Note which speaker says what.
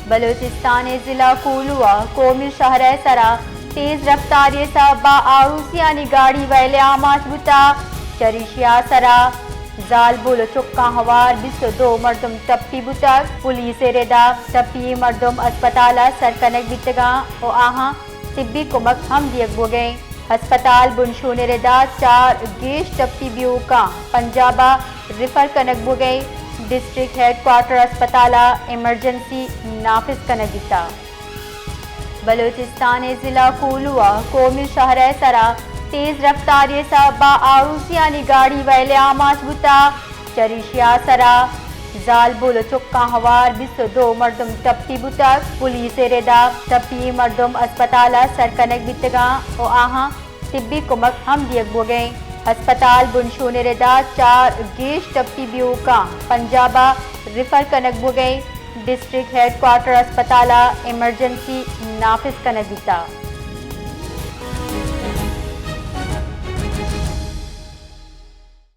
Speaker 1: बलूचिस्तान जिला कोलुआ कोमिल शहर सरा तेज रफ्तार बा आरूसियानी गाड़ी वैले आमाच बुता चरिशिया सरा जाल बुल चुक्का हवार 22 मर्दम टप्पी बुतक पुलिस रेदा टप्पी मर्दम अस्पताल सरकनक बितगा ओ आहा तिब्बी कुमक हम दियक बोगे अस्पताल बुनशून रेदा 4 गेश टप्पी बियो का पंजाबा रिफर कनक बोगे डिस्ट्रिक्ट हेडक्वार्टर अस्पताल इमरजेंसी नाफिज कनक बिता बलूचिस्तान जिला कोलुआ कोमिल शहर सरा तेज रफ्तार बा आरूसियानी गाड़ी वैले आमाच बुता चरिशिया सरा जाल बुल चुक्का हवार 22 मर्दम टप्पी बुतक पुलिस रेदा टप्पी मर्दम अस्पताल सरकनक बितगा ओ आहा तिब्बी कुमक हम दियक बोगे अस्पताल बुनशून रेदा 4 गेश टप्पी बियो का पंजाबा रिफर कनक बोगे डिस्ट्रिक्ट हेडक्वार्टर अस्पताल इमरजेंसी नाफिज कनक बिता।